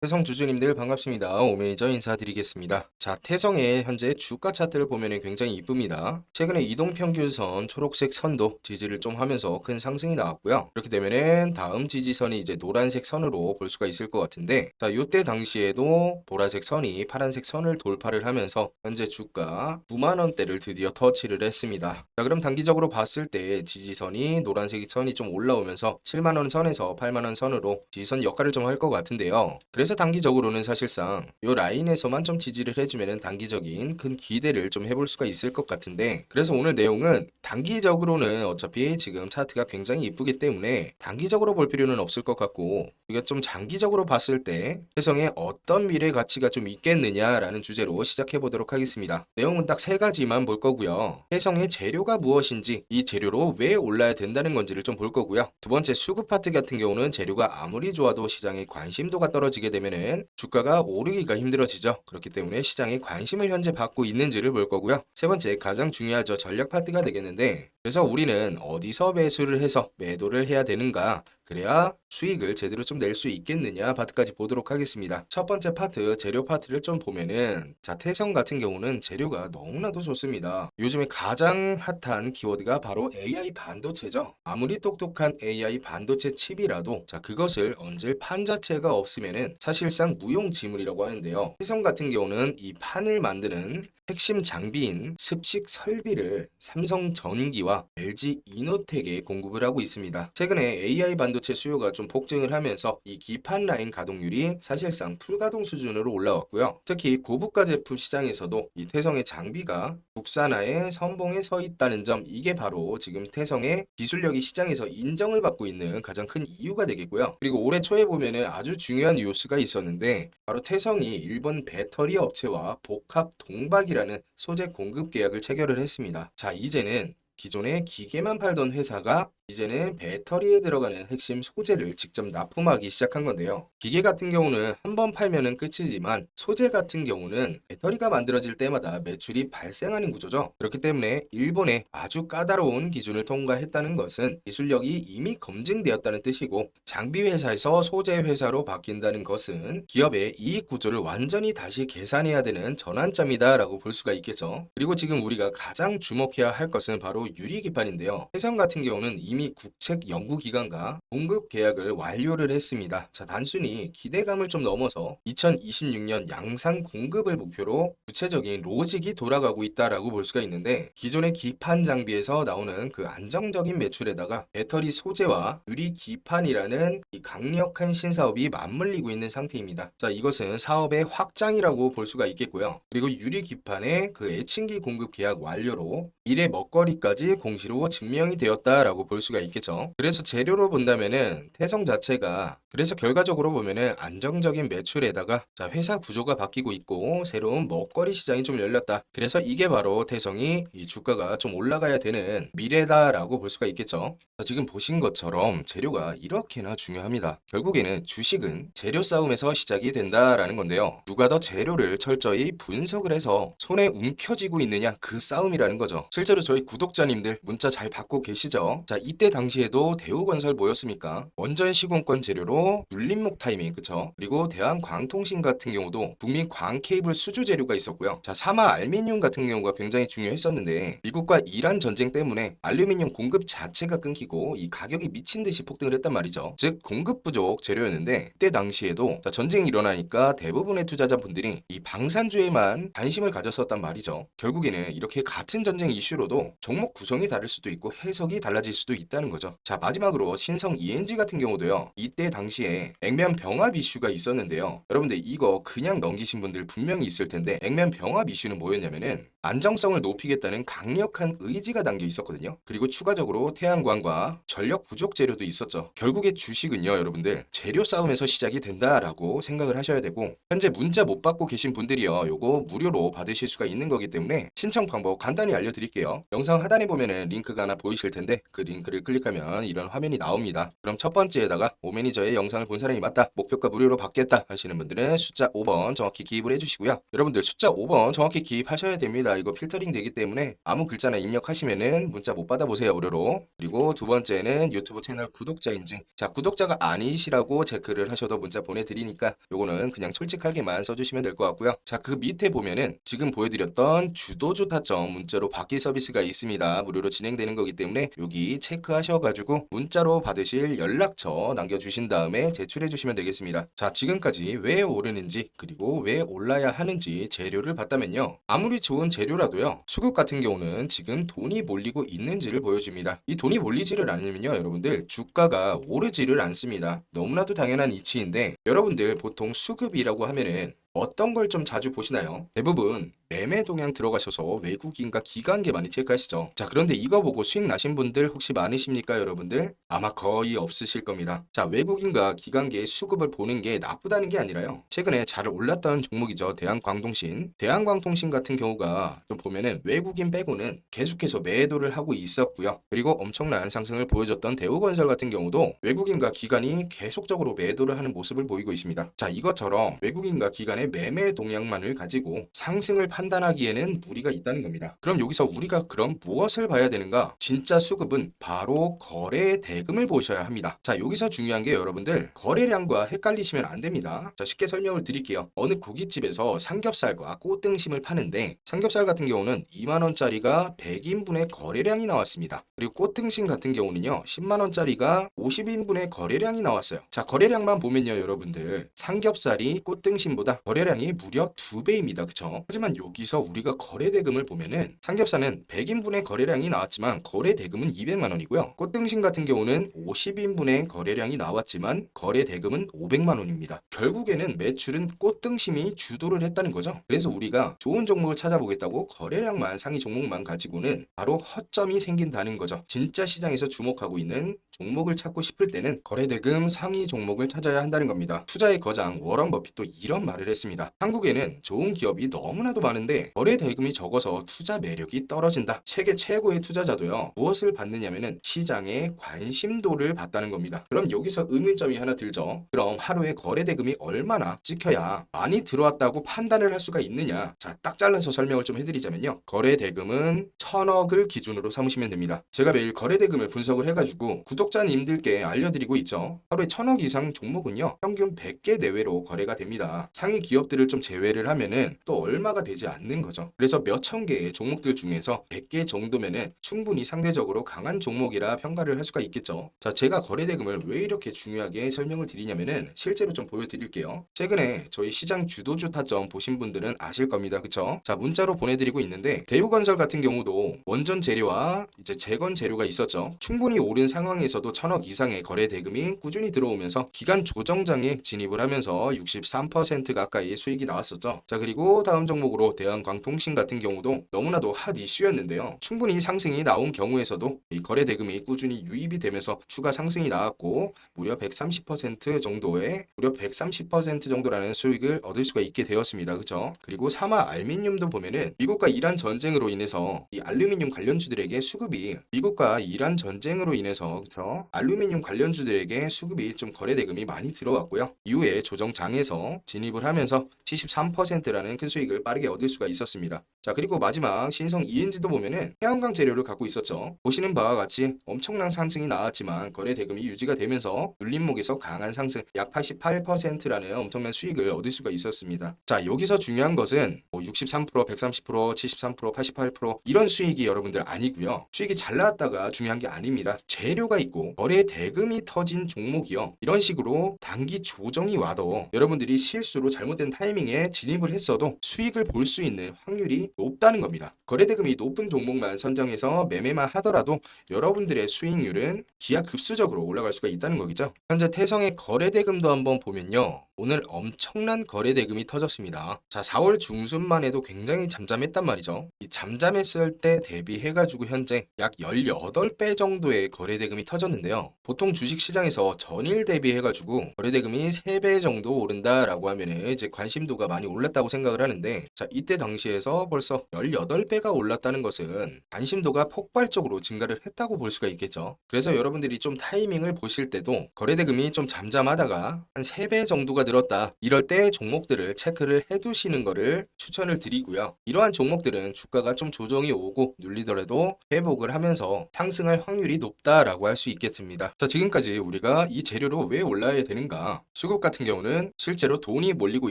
태성 주주님들 반갑습니다. 오매니저 인사드리겠습니다. 자, 태성의 현재 주가 차트를 보면 굉장히 이쁩니다. 최근에 이동평균선 초록색 선도 지지를 좀 하면서 큰 상승이 나왔고요. 이렇게 되면은 다음 지지선이 이제 노란색 선으로 볼 수가 있을 것 같은데, 자, 이때 당시에도 보라색 선이 파란색 선을 돌파를 하면서 현재 주가 9만 원대를 드디어 터치를 했습니다. 자, 그럼 단기적으로 봤을 때 지지선이 노란색 선이 좀 올라오면서 7만 원 선에서 8만 원 선으로 지지선 역할을 좀 할 것 같은데요. 그래서 단기적으로는 사실상 이 라인에서만 좀 지지를 해주면은 단기적인 큰 기대를 좀 해볼 수가 있을 것 같은데, 그래서 오늘 내용은 단기적으로는 어차피 지금 차트가 굉장히 이쁘기 때문에 단기적으로 볼 필요는 없을 것 같고, 우리가 좀 장기적으로 봤을 때 해성에 어떤 미래 가치가 좀 있겠느냐라는 주제로 시작해 보도록 하겠습니다. 내용은 딱 세 가지만 볼 거고요. 해성의 재료가 무엇인지, 이 재료로 왜 올라야 된다는 건지를 좀 볼 거고요. 두 번째, 수급 파트 같은 경우는 재료가 아무리 좋아도 시장의 관심도가 떨어지게 되면은 주가가 오르기가 힘들어지죠. 그렇기 때문에 시장의 관심을 현재 받고 있는지를 볼 거고요. 세 번째, 가장 중요하죠. 전략 파트가 되겠는데, 그래서 우리는 어디서 매수를 해서 매도를 해야 되는가, 그래야 수익을 제대로 좀 낼 수 있겠느냐 파트까지 보도록 하겠습니다. 첫 번째 파트, 재료 파트를 좀 보면은, 자, 태성 같은 경우는 재료가 너무나도 좋습니다. 요즘에 가장 핫한 키워드가 바로 AI 반도체죠. 아무리 똑똑한 AI 반도체 칩이라도, 자, 그것을 얹을 판 자체가 없으면은 사실상 무용지물이라고 하는데요. 태성 같은 경우는 이 판을 만드는 핵심 장비인 습식 설비를 삼성전기와 LG 이노텍에 공급을 하고 있습니다. 최근에 AI 반도체 수요가 좀 폭증을 하면서 이 기판 라인 가동률이 사실상 풀가동 수준으로 올라왔고요. 특히 고부가 제품 시장에서도 이 태성의 장비가 국산화의 선봉에 서 있다는 점, 이게 바로 지금 태성의 기술력이 시장에서 인정을 받고 있는 가장 큰 이유가 되겠고요. 그리고 올해 초에 보면은 아주 중요한 뉴스가 있었는데, 바로 태성이 일본 배터리 업체와 복합 동박이라는 소재 공급 계약을 체결을 했습니다. 자, 이제는 기존에 기계만 팔던 회사가 이제는 배터리에 들어가는 핵심 소재를 직접 납품하기 시작한 건데요. 기계 같은 경우는 한 번 팔면은 끝이지만, 소재 같은 경우는 배터리가 만들어질 때마다 매출이 발생하는 구조죠. 그렇기 때문에 일본의 아주 까다로운 기준을 통과했다는 것은 기술력이 이미 검증되었다는 뜻이고, 장비 회사에서 소재 회사로 바뀐다는 것은 기업의 이익 구조를 완전히 다시 계산해야 되는 전환점이다라고 볼 수가 있겠죠. 그리고 지금 우리가 가장 주목해야 할 것은 바로 유리기판인데요. 해성 같은 경우는 이미 국책 연구기관과 공급 계약을 완료를 했습니다. 자, 단순히 기대감을 좀 넘어서 2026년 양산 공급을 목표로 구체적인 로직이 돌아가고 있다라고 볼 수가 있는데, 기존의 기판 장비에서 나오는 그 안정적인 매출에다가 배터리 소재와 유리 기판이라는 이 강력한 신사업이 맞물리고 있는 상태입니다. 자, 이것은 사업의 확장이라고 볼 수가 있겠고요. 그리고 유리 기판의 그 애칭기 공급 계약 완료로 미래 먹거리까지 공시로 증명이 되었다라고 볼 수가 있겠죠. 그래서 재료로 본다면은 태성 자체가, 그래서 결과적으로 보면은 안정적인 매출에다가, 자, 회사 구조가 바뀌고 있고 새로운 먹거리 시장이 좀 열렸다. 그래서 이게 바로 태성이 이 주가가 좀 올라가야 되는 미래다라고 볼 수가 있겠죠. 자, 지금 보신 것처럼 재료가 이렇게나 중요합니다. 결국에는 주식은 재료 싸움에서 시작이 된다라는 건데요. 누가 더 재료를 철저히 분석을 해서 손에 움켜쥐고 있느냐, 그 싸움이라는 거죠. 실제로 저희 구독자님들 문자 잘 받고 계시죠? 자, 이때 당시에도 대우건설 뭐였습니까? 원전 시공권 재료로 눌림목 타이밍, 그쵸? 그리고 대한광통신 같은 경우도 북미 광케이블 수주 재료가 있었고요. 자, 사마 알미늄 같은 경우가 굉장히 중요했었는데, 미국과 이란 전쟁 때문에 알루미늄 공급 자체가 끊기고 이 가격이 미친 듯이 폭등을 했단 말이죠. 즉 공급 부족 재료였는데, 그때 당시에도 자, 전쟁이 일어나니까 대부분의 투자자분들이 이 방산주에만 관심을 가졌었단 말이죠. 결국에는 이렇게 같은 전쟁 이슈로도 종목 구성이 다를 수도 있고 해석이 달라질 수도 있다는 거죠. 자, 마지막으로 신성 ENG 같은 경우도요. 이때 당시에 액면 병합 이슈가 있었는데요. 여러분들 이거 그냥 넘기신 분들 분명히 있을 텐데, 액면 병합 이슈는 뭐였냐면은 안정성을 높이겠다는 강력한 의지가 담겨 있었거든요. 그리고 추가적으로 태양광과 전력 부족 재료도 있었죠. 결국에 주식은요, 여러분들 재료 싸움에서 시작이 된다라고 생각을 하셔야 되고, 현재 문자 못 받고 계신 분들이요, 요거 무료로 받으실 수가 있는 거기 때문에 신청 방법 간단히 알려드릴게요. 영상 하단에 보면은 링크가 하나 보이실 텐데, 그 링크 링크를 클릭하면 이런 화면이 나옵니다. 그럼 첫 번째에다가 오매니저의 영상을 본 사람이 맞다, 목표가 무료로 받겠다 하시는 분들은 숫자 5번 정확히 기입을 해주시고요. 여러분들 숫자 5번 정확히 기입하셔야 됩니다. 이거 필터링 되기 때문에 아무 글자나 입력하시면은 문자 못 받아보세요, 무료로. 그리고 두 번째는 유튜브 채널 구독자인지, 자 구독자가 아니시라고 체크를 하셔도 문자 보내드리니까 요거는 그냥 솔직하게만 써주시면 될 것 같고요. 자 그 밑에 보면은 지금 보여드렸던 주도주 타점 문자로 받기 서비스가 있습니다. 무료로 진행되는 거기 때문에 여기 체크하셔가지고 문자로 받으실 연락처 남겨주신 다음에 제출해 주시면 되겠습니다. 자 지금까지 왜 오르는지 그리고 왜 올라야 하는지 재료를 봤다면요, 아무리 좋은 재료라도요 수급 같은 경우는 지금 돈이 몰리고 있는지를 보여줍니다. 이 돈이 몰리지를 않으면요 여러분들 주가가 오르지를 않습니다. 너무나도 당연한 이치인데, 여러분들 보통 수급이라고 하면은 어떤 걸 좀 자주 보시나요? 대부분 매매 동향 들어가셔서 외국인과 기관계 많이 체크하시죠. 자 그런데 이거 보고 수익 나신 분들 혹시 많으십니까 여러분들? 아마 거의 없으실 겁니다. 자 외국인과 기관계의 수급을 보는 게 나쁘다는 게 아니라요, 최근에 잘 올랐던 종목이죠. 대한광통신. 대한광통신 같은 경우가 좀 보면은 외국인 빼고는 계속해서 매도를 하고 있었고요. 그리고 엄청난 상승을 보여줬던 대우건설 같은 경우도 외국인과 기관이 계속적으로 매도를 하는 모습을 보이고 있습니다. 자 이것처럼 외국인과 기관의 매매 동향만을 가지고 상승을 판단하기에는 무리가 있다는 겁니다. 그럼 여기서 우리가 그럼 무엇을 봐야 되는가? 진짜 수급은 바로 거래 대금을 보셔야 합니다. 자 여기서 중요한 게 여러분들 거래량과 헷갈리시면 안 됩니다. 자 쉽게 설명을 드릴게요. 어느 고깃집에서 삼겹살과 꽃등심을 파는데, 삼겹살 같은 경우는 2만원짜리가 100인분의 거래량이 나왔습니다. 그리고 꽃등심 같은 경우는요 10만원짜리가 50인분의 거래량이 나왔어요. 자 거래량만 보면요 여러분들 삼겹살이 꽃등심보다 거래량이 무려 2배입니다. 그쵸? 하지만 여기서 우리가 거래 대금을 보면은 삼겹살은 100인분의 거래량이 나왔지만 거래 대금은 200만원이고요. 꽃등심 같은 경우는 50인분의 거래량이 나왔지만 거래 대금은 500만원입니다. 결국에는 매출은 꽃등심이 주도를 했다는 거죠. 그래서 우리가 좋은 종목을 찾아보겠다고 거래량만 상위 종목만 가지고는 바로 허점이 생긴다는 거죠. 진짜 시장에서 주목하고 있는 종목을 찾고 싶을 때는 거래대금 상위 종목을 찾아야 한다는 겁니다. 투자의 거장 워런 버핏도 이런 말을 했습니다. 한국에는 좋은 기업이 너무나도 많은데 거래대금이 적어서 투자 매력이 떨어진다. 세계 최고의 투자자도요 무엇을 받느냐면은 시장의 관심도를 받다는 겁니다. 그럼 여기서 의문점이 하나 들죠. 그럼 하루에 거래대금이 얼마나 찍혀야 많이 들어왔다고 판단을 할 수가 있느냐? 자, 딱 잘라서 설명을 좀 해드리자면요, 거래대금은 1000억을 기준으로 삼으시면 됩니다. 제가 매일 거래대금을 분석을 해가지고 구독자님들께 알려드리고 있죠. 하루에 1000억 이상 종목은요 평균 100개 내외로 거래가 됩니다. 상위 기업들을 좀 제외를 하면은 또 얼마가 되지 않는 거죠. 그래서 몇천 개의 종목들 중에서 100개 정도면은 충분히 상대적으로 강한 종목이라 평가를 할 수가 있겠죠. 자, 제가 거래대금을 왜 이렇게 중요하게 설명을 드리냐면은 실제로 좀 보여드릴게요. 최근에 저희 시장 주도주 타점 보신 분들은 아실 겁니다. 그쵸? 자, 문자로 보내드리고 있는데 대우건설 같은 경우도 원전 재료와 이제 재건 재료가 있었죠. 충분히 오른 상황에서도 1000억 이상의 거래 대금이 꾸준히 들어오면서 기간 조정장에 진입을 하면서 63% 가까이 수익이 나왔었죠. 자 그리고 다음 종목으로 대한광통신 같은 경우도 너무나도 핫 이슈였는데요. 충분히 상승이 나온 경우에서도 이 거래 대금이 꾸준히 유입이 되면서 추가 상승이 나왔고 무려 130% 정도의 무려 130% 정도라는 수익을 얻을 수가 있게 되었습니다. 그죠? 그리고 사마 알루미늄도 보면은 미국과 이란 전쟁으로 인해서 이 알루미늄 관련주들에게 수급이 미국과 이란 전쟁으로 인해서 그쵸? 알루미늄 관련주들에게 수급이 좀 거래 대금이 많이 들어왔고요. 이후에 조정장에서 진입을 하면서 73%라는 큰 수익을 빠르게 얻을 수가 있었습니다. 자 그리고 마지막 신성 ENG도 보면은 태양광 재료를 갖고 있었죠. 보시는 바와 같이 엄청난 상승이 나왔지만 거래 대금이 유지가 되면서 눌림목에서 강한 상승 약 88%라는 엄청난 수익을 얻을 수가 있었습니다. 자 여기서 중요한 것은 63%, 130%, 73%, 88% 이런 수익이 여러분들 아니고요. 수익이 잘 나왔다가 중요한 게 아닙니다. 재료가 있고 거래 대금이 터진 종목이요. 이런 식으로 단기 조정이 와도 여러분들이 실수로 잘못된 타이밍에 진입을 했어도 수익을 볼 수 있는 확률이 높다는 겁니다. 거래 대금이 높은 종목만 선정해서 매매만 하더라도 여러분들의 수익률은 기하급수적으로 올라갈 수가 있다는 거겠죠. 현재 태성의 거래 대금도 한번 보면요. 오늘 엄청난 거래 대금이 터졌습니다. 자, 4월 중순만 해도 굉장히 잠잠했단 말이죠. 이 잠잠했을 때 대비해가지고 현재 약 18배 정도의 거래 대금이 터졌는데요. 보통 주식시장에서 전일 대비해가지고 거래 대금이 3배 정도 오른다라고 하면은 이제 관심도가 많이 올랐다고 생각을 하는데, 자, 이때 당시에서 벌써 18배가 올랐다는 것은 관심도가 폭발적으로 증가를 했다고 볼 수가 있겠죠. 그래서 여러분들이 좀 타이밍을 보실 때도 거래 대금이 좀 잠잠하다가 한 3배 정도가 늘었다, 이럴 때 종목들을 체크를 해두시는 거를 추천을 드리고요. 이러한 종목들은 주가가 좀 조정이 오고 눌리더라도 회복을 하면서 상승할 확률이 높다라고 할 수 있겠습니다. 자, 지금까지 우리가 이 재료로 왜 올라야 되는가, 수급 같은 경우는 실제로 돈이 몰리고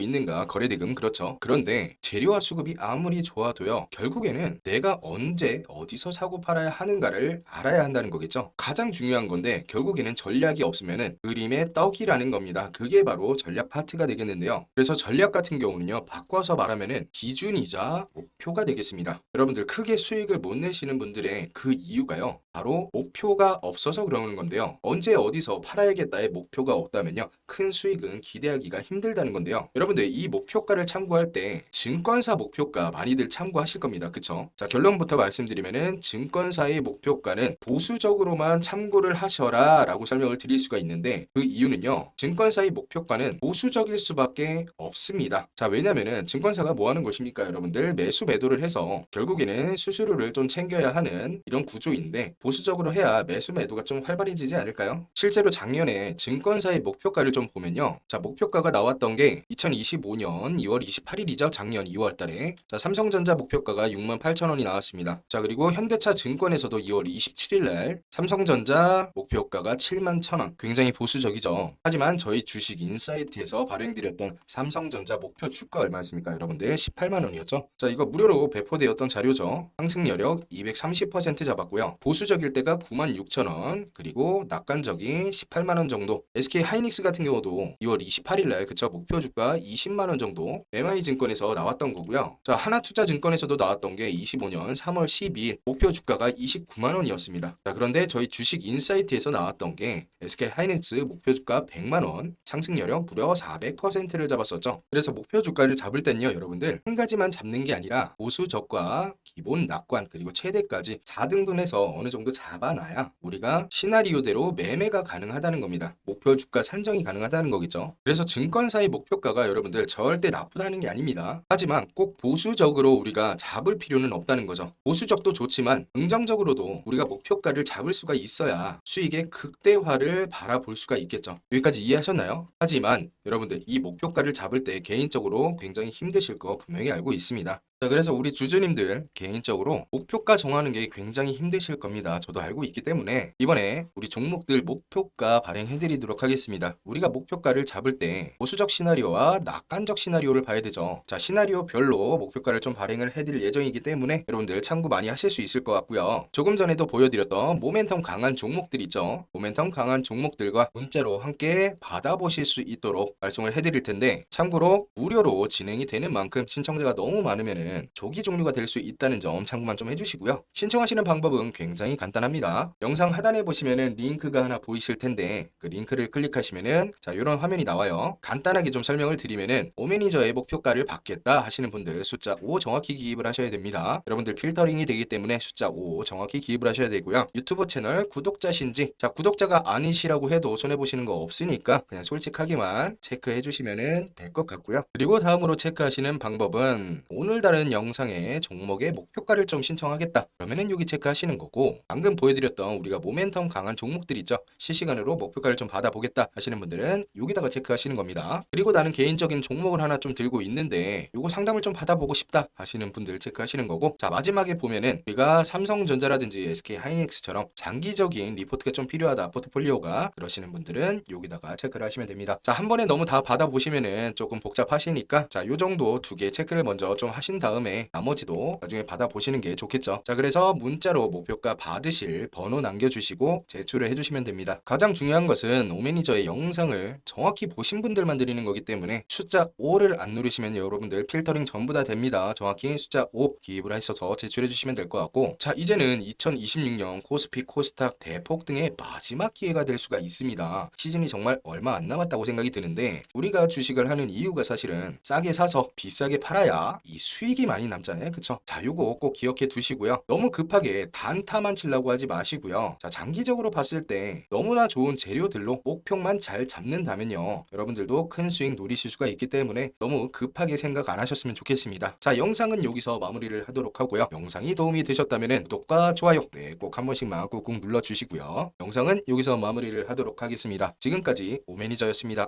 있는가, 거래대금, 그렇죠. 그런데 재료와 수급이 아무리 좋아도요, 결국에는 내가 언제 어디서 사고 팔아야 하는가를 알아야 한다는 거겠죠. 가장 중요한 건데 결국에는 전략이 없으면은 그림의 떡이라는 겁니다. 그게 바로 전략 파트가 되겠는데요. 그래서 전략 같은 경우는요, 바꿔서 말하면은 기준이자 목표가 되겠습니다. 여러분들 크게 수익을 못 내시는 분들의 그 이유가요, 바로 목표가 없어서 그러는 건데요. 언제 어디서 팔아야겠다의 목표가 없다면요, 큰 수익은 기대하기가 힘들다는 건데요. 여러분들 이 목표가를 참고할 때 증권사 목표가 많이들 참고하실 겁니다. 그쵸? 자, 결론부터 말씀드리면은 증권사의 목표가는 보수적으로만 참고를 하셔라 라고 설명을 드릴 수가 있는데, 그 이유는요, 증권사의 목표가는 보수적일 수밖에 없습니다. 자, 왜냐면은 증권사가 뭐 하는 것입니까? 여러분들 매수 매도를 해서 결국에는 수수료를 좀 챙겨야 하는 이런 구조인데, 보수적으로 해야 매수 매도가 좀 활발해지지 않을까요? 실제로 작년에 증권사의 목표가를 좀 보면요, 자, 목표가가 나왔던 게 2025년 2월 28일이죠. 작년 2월 달에. 자, 삼성전자 목표가가 68,000원이 나왔습니다. 자, 그리고 현대차 증권에서도 2월 27일 날 삼성전자 목표가가 71,000원. 굉장히 보수적이죠. 하지만 저희 주식 인사이트에서 발행드렸던 삼성전자 목표 주가 얼마였습니까? 여러분들 18만 원이었죠. 자, 이거 무료로 배포되었던 자료죠. 상승 여력 230% 잡았고요. 보수적일 때가 96,000원, 그리고 낙관적이 18만 원 정도. SK 하이닉스 같은 경우도 2월 28일 날 그쵸, 목표 주가 20만 원 정도 MI증권에서 나왔던 거고요. 자, 하나투자증권에서도 나왔던 게 25년 3월 12일 목표 주가가 29만 원이었습니다. 자, 그런데 저희 주식 인사이트에서 나왔던 게 SK 하이닉스 목표 주가 100만 원, 상승 여력 무려 400%를 잡았었죠. 그래서 목표 주가를 잡을 땐요, 여러분들 한 가지만 잡는 게 아니라 보수저가, 기본 낙관, 그리고 최대까지 4등분해서 어느 정도 잡아놔야 우리가 시나리오대로 매매가 가능하다는 겁니다. 목표 주가 산정이 가능하다는 거겠죠. 그래서 증권사의 목표가가 여러분들 절대 나쁘다는 게 아닙니다. 하지만 꼭 보수적으로 우리가 잡을 필요는 없다는 거죠. 보수적도 좋지만 긍정적으로도 우리가 목표가를 잡을 수가 있어야 수익의 극대화를 바라볼 수가 있겠죠. 여기까지 이해하셨나요? 하지만 여러분들 이 목표가를 잡을 때 개인적으로 굉장히 힘드실 거 분명히 알고 있습니다. 자, 그래서 우리 주주님들 개인적으로 목표가 정하는 게 굉장히 힘드실 겁니다. 저도 알고 있기 때문에 이번에 우리 종목들 목표가 발행해드리도록 하겠습니다. 우리가 목표가를 잡을 때 보수적 시나리오와 낙관적 시나리오를 봐야 되죠. 자, 시나리오별로 목표가를 좀 발행을 해드릴 예정이기 때문에 여러분들 참고 많이 하실 수 있을 것 같고요. 조금 전에도 보여드렸던 모멘텀 강한 종목들 있죠. 모멘텀 강한 종목들과 문자로 함께 받아보실 수 있도록 발송을 해드릴 텐데, 참고로 무료로 진행이 되는 만큼 신청자가 너무 많으면 조기 종료가 될 수 있다는 점 참고만 좀 해주시고요. 신청하시는 방법은 굉장히 간단합니다. 영상 하단에 보시면은 링크가 하나 보이실 텐데, 그 링크를 클릭하시면은 자, 이런 화면이 나와요. 간단하게 좀 설명을 드리면은 오매니저의 목표가를 받겠다 하시는 분들 숫자 5 정확히 기입을 하셔야 됩니다. 여러분들 필터링이 되기 때문에 숫자 5 정확히 기입을 하셔야 되고요. 유튜브 채널 구독자신지, 자, 구독자가 아니시라고 해도 손해보시는 거 없으니까 그냥 솔직하게만 체크해 주시면은 될 것 같고요. 그리고 다음으로 체크하시는 방법은 오늘 다른 영상에 종목의 목표가를 좀 신청하겠다, 그러면은 여기 체크하시는 거고, 방금 보여드렸던 우리가 모멘텀 강한 종목들 있죠, 실시간으로 목표가를 좀 받아보겠다 하시는 분들은 여기다가 체크하시는 겁니다. 그리고 나는 개인적인 종목을 하나 좀 들고 있는데 요거 상담을 좀 받아보고 싶다 하시는 분들 체크하시는 거고, 자, 마지막에 보면은 우리가 삼성전자라든지 SK 하이닉스처럼 장기적인 리포트가 좀 필요하다, 포트폴리오가, 그러시는 분들은 여기다가 체크를 하시면 됩니다. 자, 한 번에 너무 다 받아보시면은 조금 복잡하시니까 자, 요 정도 두 개 체크를 먼저 좀 하신 다음 다음에 나머지도 나중에 받아보시는 게 좋겠죠. 자, 그래서 문자로 목표가 받으실 번호 남겨주시고 제출을 해주시면 됩니다. 가장 중요한 것은 오매니저의 영상을 정확히 보신 분들만 드리는 거기 때문에 숫자 5를 안 누르시면 여러분들 필터링 전부 다 됩니다. 정확히 숫자 5 기입을 하셔서 제출해 주시면 될 것 같고, 자, 이제는 2026년 코스피 코스닥 대폭 등의 마지막 기회가 될 수가 있습니다. 시즌이 정말 얼마 안 남았다고 생각이 드는데, 우리가 주식을 하는 이유가 사실은 싸게 사서 비싸게 팔아야 이 수익이 많이 남잖아요. 그쵸? 자, 요거 꼭 기억해 두시고요. 너무 급하게 단타만 치려고 하지 마시고요. 자, 장기적으로 봤을 때 너무나 좋은 재료들로 목표만 잘 잡는다면요, 여러분들도 큰 수익 노리실 수가 있기 때문에 너무 급하게 생각 안 하셨으면 좋겠습니다. 자, 영상은 여기서 마무리를 하도록 하고요. 영상이 도움이 되셨다면 구독과 좋아요 꼭 한 번씩만 꾹꾹 눌러주시고요. 영상은 여기서 마무리를 하도록 하겠습니다. 지금까지 오매니저였습니다.